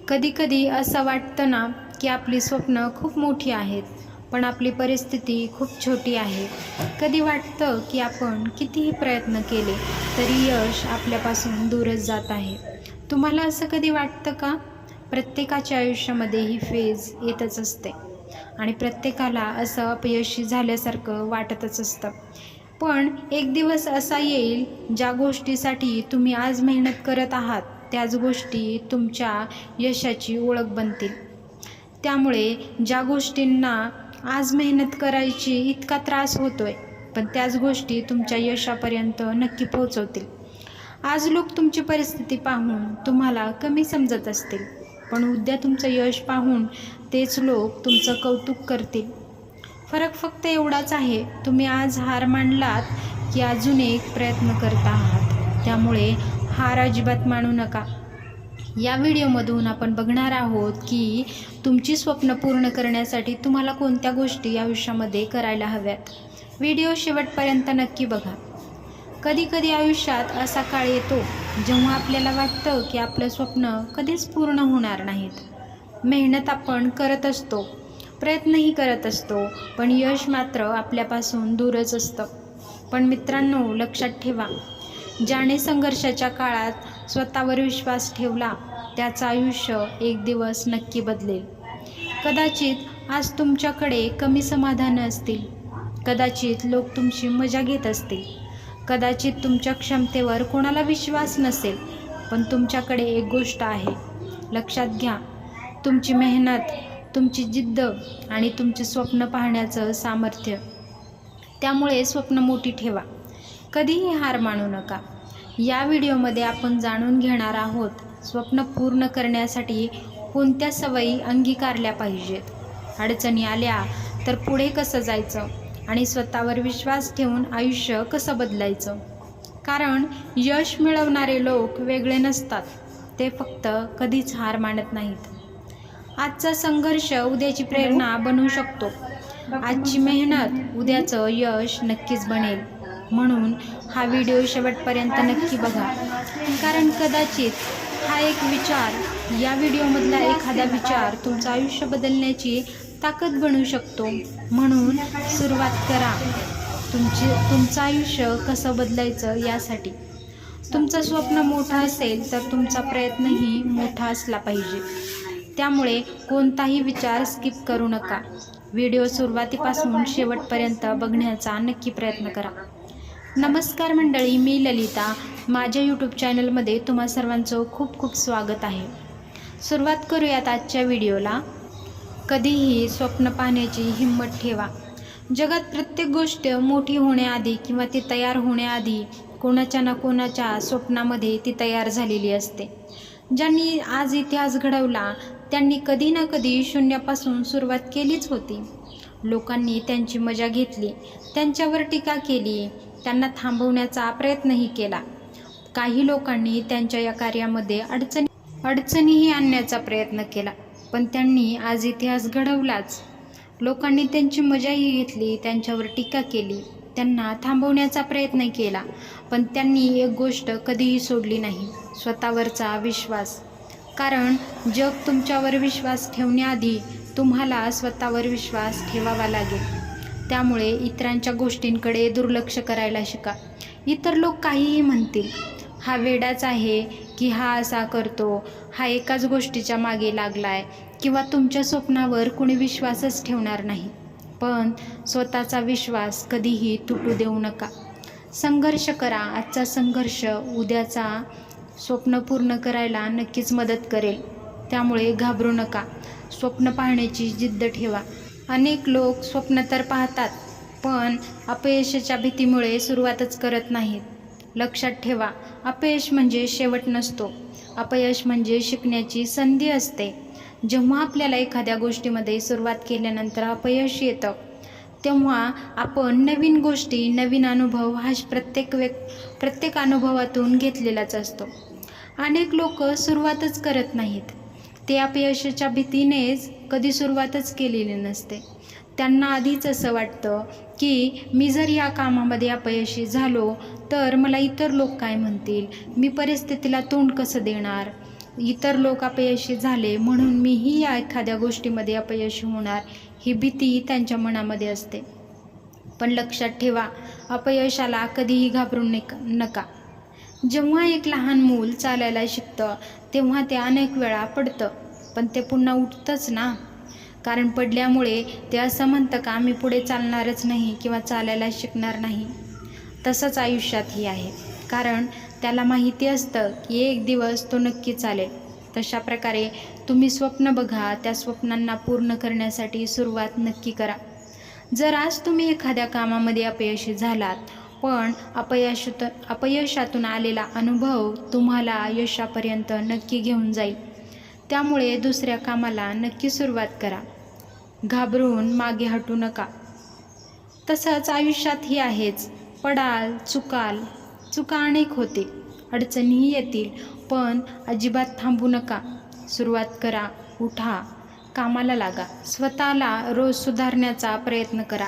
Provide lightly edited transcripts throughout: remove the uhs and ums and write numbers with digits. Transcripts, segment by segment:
कधी-कधी असं वाटतं ना, की आपली स्वप्न खूप मोठी आहेत, पण आपली परिस्थिती खूप छोटी आहे. कधी वाटतं, की आपण कितीही प्रयत्न केले, तरी यश आपल्यापासून दूरच जात आहे. तुम्हाला असं कधी वाटतं का? प्रत्येकाच्या आयुष्यामध्ये ही फेज येतच असते आणि प्रत्येकाला असं अपयशी झाल्यासारखं वाटतच असतं. पण एक दिवस असा येईल, ज्या गोष्टीसाठी तुम्ही आज मेहनत करत आहात, त्याच गोष्टी तुमच्या यशाची ओळख बनतील. त्यामुळे ज्या गोष्टींना आज मेहनत करायची इतका त्रास होतोय, पण त्याच गोष्टी तुमच्या यशापर्यंत नक्की पोहोचवतील. आज लोक तुमची परिस्थिती पाहून तुम्हाला कमी समजत असतील, पण उद्या तुमचं यश पाहून तेच लोक तुमचं कौतुक करतील. फरक फक्त एवढाच आहे, तुम्ही आज हार मानलात की अजून एक प्रयत्न करत आहात. त्यामुळे हार अजिबात मानू नका. या व्हिडिओमधून आपण बघणार आहोत की तुमची स्वप्न पूर्ण करण्यासाठी तुम्हाला कोणत्या गोष्टी आयुष्यामध्ये करायला हव्यात. व्हिडिओ शेवटपर्यंत नक्की बघा. कधी आयुष्यात असा काळ येतो जेव्हा आपल्याला वाटतं की आपलं स्वप्न कधीच पूर्ण होणार नाहीत. मेहनत आपण करत असतो, प्रयत्नही करत असतो, पण यश मात्र आपल्यापासून दूरच असतं. पण मित्रांनो, लक्षात ठेवा, ज्याने संघर्षाच्या काळात स्वतःवर विश्वास ठेवला त्याचं आयुष्य एक दिवस नक्की बदलेल. कदाचित आज तुमच्याकडे कमी समाधानं असतील, कदाचित लोक तुमची मजा घेत असतील, कदाचित तुमच्या क्षमतेवर कोणाला विश्वास नसेल, पण तुमच्याकडे एक गोष्ट आहे. लक्षात घ्या, तुमची मेहनत, तुमची जिद्द आणि तुमचे स्वप्न पाहण्याचं सामर्थ्य. त्यामुळे स्वप्न मोठी ठेवा, कधीही हार मानू नका. या व्हिडिओमध्ये आपण जाणून घेणार आहोत, स्वप्न पूर्ण करण्यासाठी कोणत्या सवयी अंगीकारल्या पाहिजेत, अडचणी आल्या तर पुढे कसं जायचं आणि स्वतःवर विश्वास ठेवून आयुष्य कसं बदलायचं. कारण यश मिळवणारे लोक वेगळे नसतात, ते फक्त कधीच हार मानत नाहीत. आजचा संघर्ष उद्याची प्रेरणा बनू शकतो. आजची मेहनत उद्याचं यश नक्कीच बनेल. म्हणून हा व्हिडिओ शेवटपर्यंत नक्की बघा. कारण कदाचित हा एक विचार, या व्हिडिओमधला एखादा विचार तुमचं आयुष्य बदलण्याची ताकद बनू शकतो. म्हणून सुरुवात करा तुमचं आयुष्य कसं बदलायचं यासाठी. तुमचं स्वप्न मोठं असेल तर तुमचा प्रयत्नही मोठा असला पाहिजे. त्यामुळे कोणताही विचार स्किप करू नका. व्हिडिओ सुरुवातीपासून शेवटपर्यंत बघण्याचा नक्की प्रयत्न करा. नमस्कार मंडळी, मी ललिता. माझ्या यूट्यूब चॅनलमध्ये तुम्हा सर्वांचं खूप खूप स्वागत आहे. सुरुवात करूयात आजच्या व्हिडिओला. कधीही स्वप्न पाहण्याची हिंमत ठेवा. जगात प्रत्येक गोष्ट मोठी होण्याआधी किंवा ती तयार होण्याआधी कोणाच्या ना कोणाच्या स्वप्नामध्ये ती तयार झालेली असते. ज्यांनी आज इतिहास घडवला त्यांनी कधी ना कधी शून्यापासून सुरुवात केलीच होती. लोकांनी त्यांची मजा घेतली, त्यांच्यावर टीका केली, त्यांना थांबवण्याचा प्रयत्नही केला. काही लोकांनी त्यांच्या या कार्यामध्ये अडचणीही आणण्याचा प्रयत्न केला, पण त्यांनी आज इतिहास घडवलाच. लोकांनी त्यांची मजाही घेतली, त्यांच्यावर टीका केली, त्यांना थांबवण्याचा प्रयत्न केला, पण त्यांनी एक गोष्ट कधीही सोडली नाही, स्वतःवरचा विश्वास. कारण जग तुमच्यावर विश्वास ठेवण्याआधी तुम्हाला स्वतःवर विश्वास ठेवावा लागेल. त्यामुळे इतरांच्या गोष्टींकडे दुर्लक्ष करायला शिका. इतर लोक काहीही म्हणतील, हा वेडाच आहे की हा असा करतो, हा एकाच गोष्टीच्या मागे लागलाय, किंवा तुमच्या स्वप्नावर कोणी विश्वासच ठेवणार नाही. पण स्वतःचा विश्वास कधीही तुटू देऊ नका. संघर्ष करा. आजचा संघर्ष उद्याचा स्वप्न पूर्ण करायला नक्कीच मदत करेल. त्यामुळे घाबरू नका. स्वप्न पाहण्याची जिद्द ठेवा. अनेक लोक स्वप्न तर पाहतात, पण अपयशाच्या भीतीमुळे सुरुवातच करत नाहीत. लक्षात ठेवा, अपयश म्हणजे शेवट नसतो. अपयश म्हणजे शिकण्याची संधी असते. जेव्हा आपल्याला एखाद्या गोष्टीमध्ये सुरुवात केल्यानंतर अपयश येतं, तेव्हा आपण नवीन गोष्टी, नवीन अनुभव हा प्रत्येक अनुभवातून घेतलेलाच असतो. अनेक लोक सुरुवातच करत नाहीत. ते अपयशाच्या भीतीनेच कधी सुरुवातच केलेली नसते. त्यांना आधीच असं वाटतं की मी जर या कामामध्ये अपयशी झालो तर मला इतर लोक काय म्हणतील, मी परिस्थितीला तोंड कसं देणार, इतर लोक अपयशी झाले म्हणून मीही या एखाद्या गोष्टीमध्ये अपयशी होणार ही भीती त्यांच्या मनामध्ये असते. पण लक्षात ठेवा, अपयशाला कधीही घाबरू नका. जेव्हा एक लहान मूल चालायला शिकतं तेव्हा ते अनेक वेळा पडतं, पण ते पुन्हा उठतंच ना. कारण पडल्यामुळे ते असं म्हणतं का मी पुढे चालणारच नाही किंवा चालायला शिकणार नाही. तसंच आयुष्यातही आहे, कारण त्याला माहिती असतं की एक दिवस तो नक्की चालेल. तशा प्रकारे तुम्ही स्वप्न बघा, त्या स्वप्नांना पूर्ण करण्यासाठी सुरुवात नक्की करा. जर आज तुम्ही एखाद्या कामामध्ये अपयशी झालात, पण अपयशातून आलेला अनुभव तुम्हाला यशापर्यंत नक्की घेऊन जाईल. त्यामुळे दुसऱ्या कामाला नक्की सुरुवात करा. घाबरून मागे हटू नका. तसंच आयुष्यातही आहेच. पडाल, चुका अनेक होतील, अडचणीही येतील, पण अजिबात थांबू नका. सुरुवात करा, उठा, कामाला लागा. स्वतःला रोज सुधारण्याचा प्रयत्न करा.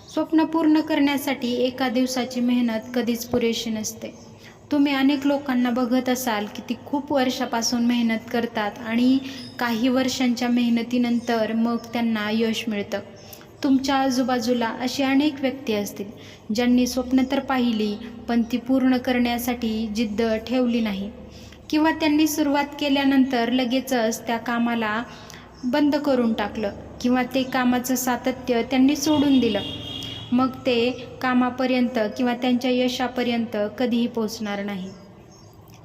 स्वप्न पूर्ण करण्यासाठी एका दिवसाची मेहनत कधीच पुरेशी नसते. तुम्ही अनेक लोकांना बघत असाल की ती खूप वर्षापासून मेहनत करतात आणि काही वर्षांच्या मेहनतीनंतर मग त्यांना यश मिळतं. तुमच्या आजूबाजूला अशी अनेक व्यक्ती असतील ज्यांनी स्वप्न तर पाहिली, पण ती पूर्ण करण्यासाठी जिद्द ठेवली नाही, किंवा त्यांनी सुरुवात केल्यानंतर लगेचच त्या कामाला बंद करून टाकलं, किंवा ते कामाचं सातत्य त्यांनी सोडून दिलं. मग ते कामापर्यंत किंवा त्यांच्या यशापर्यंत कधीही पोचणार नाही.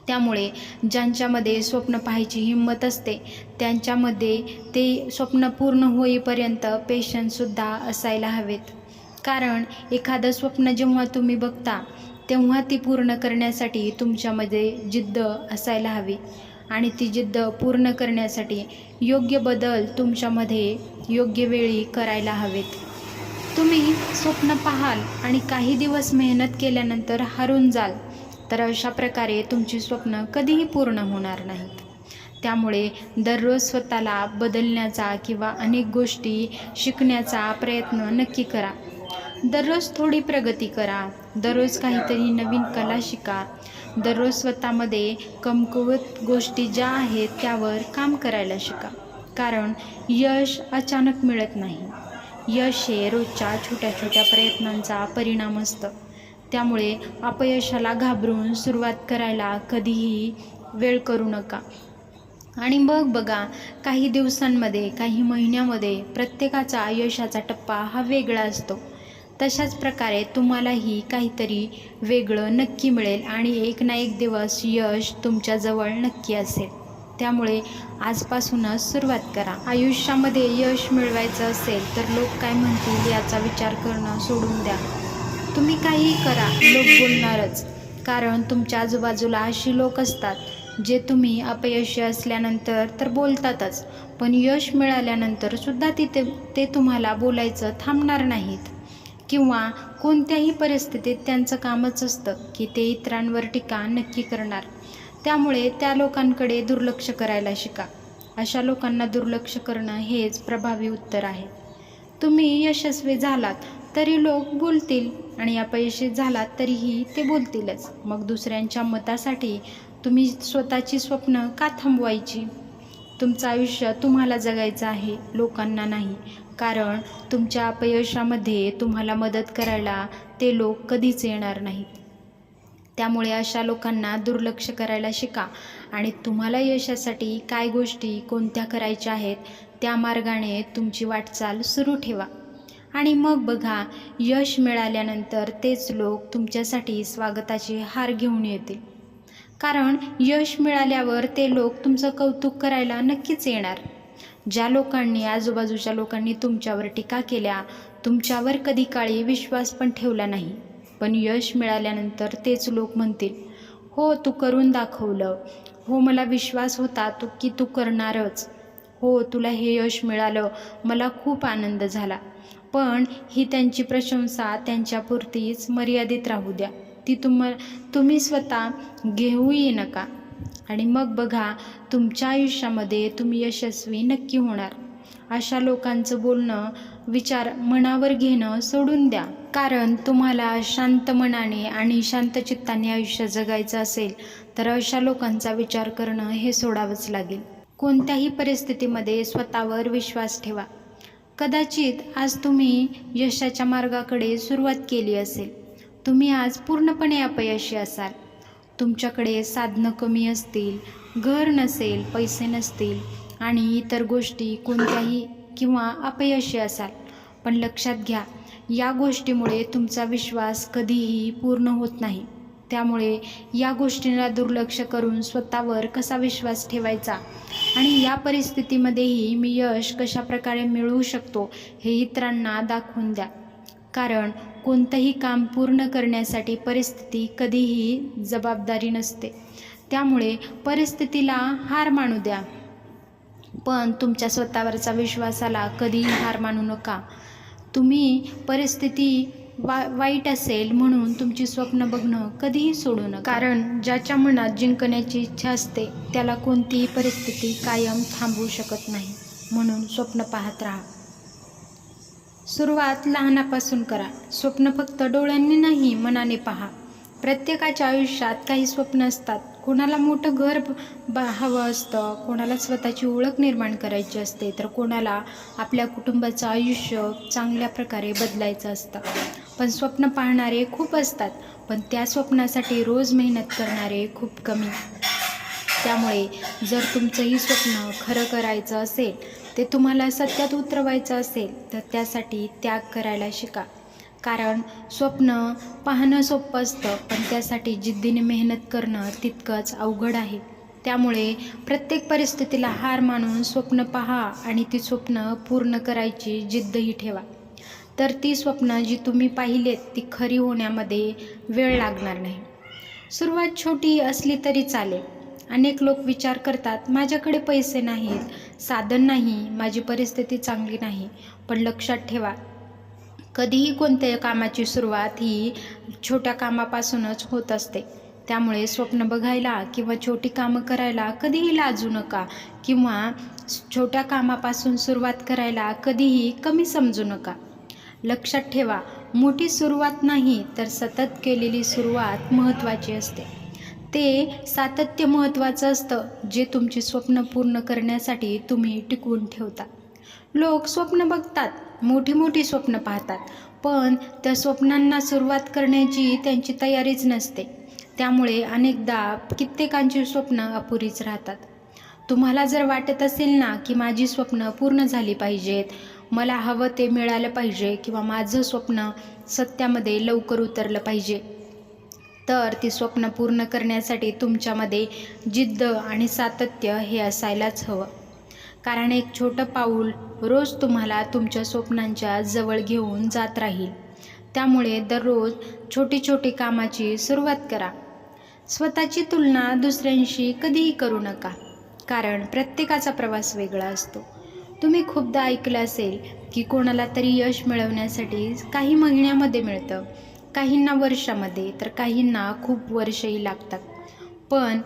त्यामुळे ज्यांच्यामध्ये स्वप्न पाहायची हिंमत असते त्यांच्यामध्ये ते स्वप्न पूर्ण होईपर्यंत पेशन्ससुद्धा असायला हवेत. कारण एखादं स्वप्न जेव्हा तुम्ही बघता तेव्हा ती पूर्ण करण्यासाठी तुमच्यामध्ये जिद्द असायला हवी, आणि ती जिद्द पूर्ण करण्यासाठी योग्य बदल तुमच्यामध्ये योग्य वेळी करायला हवेत. तुम्ही स्वप्न पाहाल आणि काही दिवस मेहनत केल्यानंतर हारून जाल, तर अशा प्रकारे तुमची स्वप्न कधीही पूर्ण होणार नाहीत. त्यामुळे दररोज स्वतःला बदलण्याचा किंवा अनेक गोष्टी शिकण्याचा प्रयत्न नक्की करा. दररोज थोडी प्रगती करा. दररोज काहीतरी नवीन कला शिका. दररोज स्वतःमध्ये कमकुवत गोष्टी ज्या आहेत त्यावर काम करायला शिका. कारण यश अचानक मिळत नाही. यश हे रोजच्या छोट्या छोट्या प्रयत्नांचा परिणाम असतं. त्यामुळे अपयशाला घाबरून सुरुवात करायला कधीही वेळ करू नका. आणि मग बघा, काही दिवसांमध्ये, काही महिन्यामध्ये प्रत्येकाचा यशाचा टप्पा हा वेगळा असतो. तशाच प्रकारे तुम्हालाही काहीतरी वेगळं नक्की मिळेल आणि एक ना एक दिवस यश तुमच्याजवळ नक्की असेल. त्यामुळे आजपासूनच सुरुवात करा. आयुष्यामध्ये यश मिळवायचं असेल तर लोक काय म्हणतील याचा विचार करणं सोडून द्या. तुम्ही काहीही करा, लोक बोलणारच. कारण तुमच्या आजूबाजूला अशी लोक असतात जे तुम्ही अपयशी असल्यानंतर तर बोलतातच, पण यश मिळाल्यानंतर सुद्धा ते तुम्हाला बोलायचं थांबणार नाहीत. किंवा कोणत्याही परिस्थितीत त्यांचं कामच असतं की ते इतरांवर टीका नक्की करणार. त्यामुळे त्या लोकांकडे दुर्लक्ष करायला शिका. अशा लोकांना दुर्लक्ष करणं हेच प्रभावी उत्तर आहे. तुम्ही यशस्वी झालात तरी लोक बोलतील आणि अपयशी झालात तरीही ते बोलतीलच. मग दुसऱ्यांच्या मतासाठी तुम्ही स्वतःची स्वप्न का थांबवायची? तुमचं आयुष्य तुम्हाला जगायचं आहे, लोकांना नाही. कारण तुमच्या अपयशामध्ये तुम्हाला मदत करायला ते लोक कधीच येणार नाहीत. त्यामुळे अशा लोकांना दुर्लक्ष करायला शिका आणि तुम्हाला यशासाठी काय गोष्टी कोणत्या करायच्या आहेत त्या मार्गाने तुमची वाटचाल सुरू ठेवा. आणि मग बघा, यश मिळाल्यानंतर तेच लोक तुमच्यासाठी स्वागताचे हार घेऊन येतील. कारण यश मिळाल्यावर ते लोक तुमचं कौतुक करायला नक्कीच येणार. ज्या लोकांनी, आजूबाजूच्या लोकांनी तुमच्यावर टीका केल्या, तुमच्यावर कधी काळी विश्वास पण ठेवला नाही, पण यश मिळाल्यानंतर तेच लोक म्हणतील, हो तू करून दाखवलं, हो मला विश्वास होता की तू करणारच, हो तुला हे यश मिळालं, मला खूप आनंद झाला. पण ही त्यांची प्रशंसा त्यांच्यापुरतीच मर्यादित राहू द्या. ती तुम्ही स्वतः घेऊही नका. आणि मग बघा, तुमच्या आयुष्यामध्ये तुम्ही यशस्वी नक्की होणार. अशा लोकांचं बोलणं, विचार मनावर घेणं सोडून द्या. कारण तुम्हाला शांत मनाने आणि शांत चित्ताने आयुष्य जगायचं असेल तर अशा लोकांचा विचार करणं हे सोडावंच लागेल. कोणत्याही परिस्थितीमध्ये स्वतःवर विश्वास ठेवा. कदाचित आज तुम्ही यशाच्या मार्गाकडे सुरुवात केली असेल. तुम्ही आज पूर्णपणे अपयशी असाल. तुमच्याकडे साधनं कमी असतील, घर नसेल, पैसे नसतील आणि इतर गोष्टी कोणत्याही किंवा अपयशी असाल. पण लक्षात घ्या, या गोष्टीमुळे तुमचा विश्वास कधीही पूर्ण होत नाही. त्यामुळे या गोष्टींना दुर्लक्ष करून स्वतःवर कसा विश्वास ठेवायचा आणि या परिस्थितीमध्येही मी यश कशाप्रकारे मिळवू शकतो हे इतरांना दाखवून द्या. कारण कोणतंही काम पूर्ण करण्यासाठी परिस्थिती कधीही जबाबदारी नसते. त्यामुळे परिस्थितीला हार मानू द्या, पण तुमच्या स्वतःवरचा विश्वासाला कधीही हार मानू नका. तुम्ही परिस्थिती वाईट असेल म्हणून तुमची स्वप्न बघणं कधीही सोडू नका. कारण ज्याच्या मनात जिंकण्याची इच्छा असते त्याला कोणतीही परिस्थिती कायम थांबवू शकत नाही. म्हणून स्वप्न पाहत राहा. सुरुवात लहानापासून करा. स्वप्न फक्त डोळ्यांनी नाही, मनाने पहा. प्रत्येकाच्या आयुष्यात काही स्वप्न असतात. कोणाला मोठं घर हवं असतं, कोणाला स्वतःची ओळख निर्माण करायची असते, तर कोणाला आपल्या कुटुंबाचं आयुष्य चांगल्या प्रकारे बदलायचं असतं. पण स्वप्न पाहणारे खूप असतात, पण त्या स्वप्नासाठी रोज मेहनत करणारे खूप कमी. त्यामुळे जर तुमचंही स्वप्न खरं करायचं असेल, ते तुम्हाला सत्यात उतरवायचं असेल तर त्यासाठी त्याग करायला शिका. कारण स्वप्न पाहणं सोपं असतं, पण त्यासाठी जिद्दीने मेहनत करणं तितकंच अवघड आहे. त्यामुळे प्रत्येक परिस्थितीला हार मानून स्वप्न पहा आणि ती स्वप्न पूर्ण करायची जिद्दही ठेवा. तर ती स्वप्न जी तुम्ही पाहिलेत ती खरी होण्यामध्ये वेळ लागणार नाही. सुरुवात छोटी असली तरी चालेल. अनेक लोक विचार करतात, माझ्याकडे पैसे नाहीत, साधन नाही, माझी परिस्थिती चांगली नाही. पण लक्षात ठेवा, कधीही कोणत्या कामाची सुरुवात ही छोट्या कामापासूनच होत असते. त्यामुळे स्वप्न बघायला किंवा छोटी कामं करायला कधीही लाजू नका किंवा छोट्या कामापासून सुरुवात करायला कधीही कमी समजू नका. लक्षात ठेवा, मोठी सुरुवात नाही तर सतत केलेली सुरुवात महत्त्वाची असते. ते सातत्य महत्त्वाचं असतं, जे तुमची स्वप्न पूर्ण करण्यासाठी तुम्ही टिकवून ठेवता. लोक स्वप्न बघतात, मोठी मोठी स्वप्न पाहतात, पण त्या स्वप्नांना सुरुवात करण्याची त्यांची तयारीच नसते. त्यामुळे अनेकदा कित्येकांची स्वप्न अपुरीच राहतात. तुम्हाला जर वाटत असेल ना की माझी स्वप्न पूर्ण झाली पाहिजेत, मला हवं ते मिळालं पाहिजे किंवा माझं स्वप्न सत्यामध्ये लवकर उतरलं पाहिजे, तर ती स्वप्न पूर्ण करण्यासाठी तुमच्यामध्ये जिद्द आणि सातत्य हे असायलाच हवं. कारण एक छोटं पाऊल रोज तुम्हाला तुमच्या स्वप्नांच्या जवळ घेऊन जात राहील. त्यामुळे दररोज छोटी छोटी कामाची सुरुवात करा. स्वतःची तुलना दुसऱ्यांशी कधीही करू नका, कारण प्रत्येकाचा प्रवास वेगळा असतो. तुम्ही खूपदा ऐकलं असेल की कोणाला तरी यश मिळवण्यासाठी काही महिन्यामध्ये मिळतं, काहींना वर्षामध्ये, तर काहींना खूप वर्षही लागतात. पण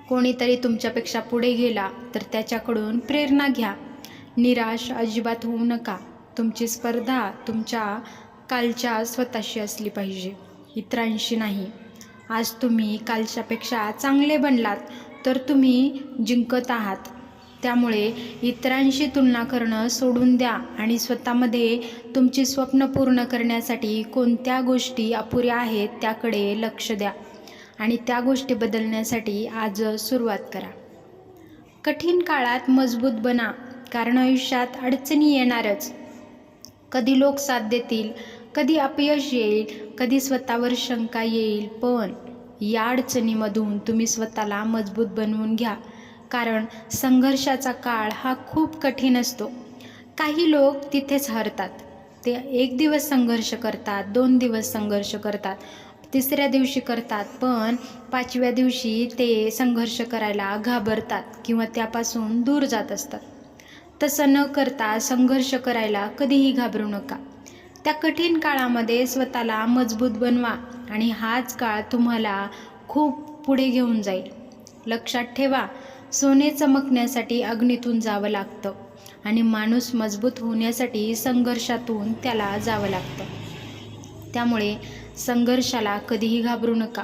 कोणीतरी तुमच्यापेक्षा पुढे गेला तर त्याच्याकडून प्रेरणा घ्या. निराश अजिबात होऊ नका. तुमची स्पर्धा तुमच्या कालच्या स्वतःशी असली पाहिजे, इतरांशी नाही. आज तुम्ही कालच्यापेक्षा चांगले बनलात तर तुम्ही जिंकत आहात. त्यामुळे इतरांशी तुलना करणं सोडून द्या आणि स्वतःमध्ये तुमची स्वप्न पूर्ण करण्यासाठी कोणत्या गोष्टी अपुऱ्या आहेत त्याकडे लक्ष द्या आणि त्या गोष्टी बदलण्यासाठी आज सुरुवात करा. कठीण काळात मजबूत बना, कारण आयुष्यात अडचणी येणारच. कधी लोक साथ देतील, कधी अपयश येईल, कधी स्वतःवर शंका येईल, पण या अडचणीमधून तुम्ही स्वतःला मजबूत बनवून घ्या. कारण संघर्षाचा काळ हा खूप कठीण असतो. काही लोक तिथेच हरतात. ते 1 दिवस संघर्ष करतात, 2 दिवस संघर्ष करतात, 3ऱ्या दिवशी करतात, पण 5व्या दिवशी ते संघर्ष करायला घाबरतात किंवा त्यापासून दूर जात असतात. तसं न करता संघर्ष करायला कधीही घाबरू नका. त्या कठीण काळामध्ये स्वतःला मजबूत बनवा आणि हाच काळ तुम्हाला खूप पुढे घेऊन जाईल. लक्षात ठेवा, सोने चमकण्यासाठी अग्नीतून जावं लागतं आणि माणूस मजबूत होण्यासाठी संघर्षातून त्याला जावं लागतं. त्यामुळे संघर्षाला कधीही घाबरू नका.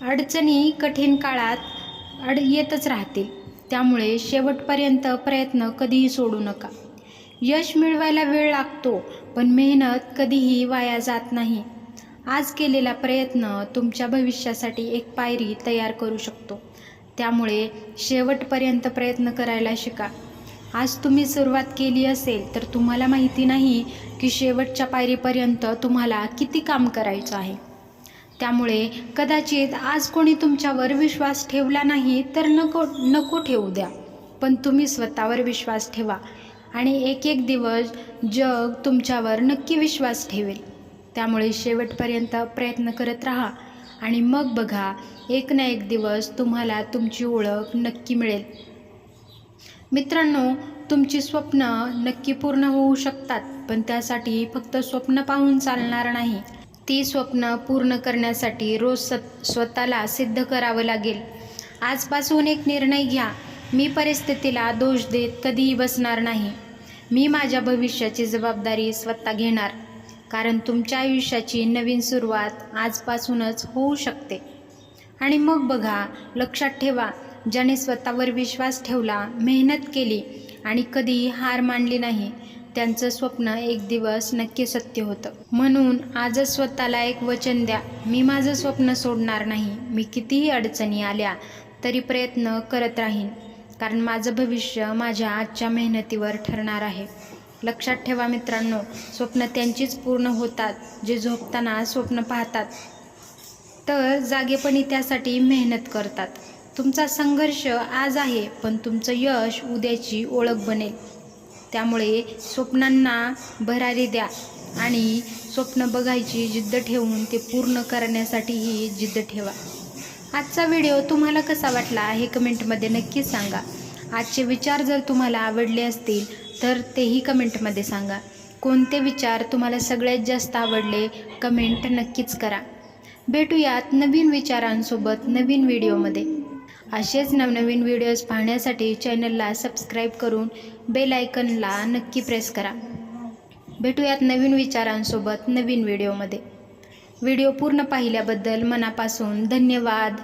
अडचणी कठीण काळात येतच राहतील, त्यामुळे शेवटपर्यंत प्रयत्न कधीही सोडू नका. यश मिळवायला वेळ लागतो, पण मेहनत कधीही वाया जात नाही. आज केलेला प्रयत्न तुमच्या भविष्यासाठी एक पायरी तयार करू शकतो, त्यामुळे शेवटपर्यंत प्रयत्न करायला शिका. आज तुम्ही सुरुवात केली असेल तर तुम्हाला माहिती नाही की शेवटच्या पायरीपर्यंत तुम्हाला किती काम करायचं आहे. त्यामुळे कदाचित आज कोणी तुमच्यावर विश्वास ठेवला नाही तर नको ठेवू द्या, पण तुम्ही स्वतःवर विश्वास ठेवा आणि एक एक दिवस जग तुमच्यावर नक्की विश्वास ठेवेल. त्यामुळे शेवटपर्यंत प्रयत्न करत राहा आणि मग बघा, एक ना एक दिवस तुम्हाला तुमची ओळख नक्की मिळेल. मित्रांनो, तुमची स्वप्न नक्की पूर्ण होऊ शकतात, पण त्यासाठी फक्त स्वप्न पाहून चालणार नाही. ती स्वप्न पूर्ण करण्यासाठी रोज स्वतःला सिद्ध करावं लागेल. आजपासून एक निर्णय घ्या, मी परिस्थितीला दोष देत कधीही बसणार नाही. मी माझ्या भविष्याची जबाबदारी स्वतः घेणार, कारण तुमच्या आयुष्याची नवीन सुरुवात आजपासूनच होऊ शकते. आणि मग बघा, लक्षात ठेवा, ज्याने स्वतःवर विश्वास ठेवला, मेहनत केली आणि कधीही हार मानली नाही, त्यांचं स्वप्न एक दिवस नक्की सत्य होतं. म्हणून आजच स्वतःला एक वचन द्या, मी माझं स्वप्न सोडणार नाही. मी कितीही अडचणी आल्या तरी प्रयत्न करत राहीन, कारण माझं भविष्य माझ्या आजच्या मेहनतीवर ठरणार आहे. लक्षात ठेवा मित्रांनो, स्वप्न त्यांचीच पूर्ण होतात जे झोपताना स्वप्न पाहतात, तर जागेपणी त्यासाठी मेहनत करतात. तुमचा संघर्ष आज आहे, पण तुमचं यश उद्याची ओळख बनेल. त्यामुळे स्वप्नांना भरारी द्या आणि स्वप्न बघायची जिद्द ठेवून ते पूर्ण करण्यासाठीही जिद्द ठेवा. आजचा व्हिडिओ तुम्हाला कसा वाटला हे कमेंटमध्ये नक्की सांगा. आजचे विचार जर तुम्हाला आवडले असतील तर तेही कमेंटमध्ये सांगा. कोणते विचार तुम्हाला सगळ्यात जास्त आवडले कमेंट नक्कीच करा. भेटूयात नवीन विचारांसोबत नवीन व्हिडिओमध्ये. असेच नवनवीन व्हिडिओज पाहण्यासाठी चॅनलला सबस्क्राईब करून बेल आयकनला नक्की प्रेस करा. भेटूयात नवीन विचारांसोबत नवीन व्हिडिओमध्ये. व्हिडिओ पूर्ण पाहिल्याबद्दल मनापासून धन्यवाद.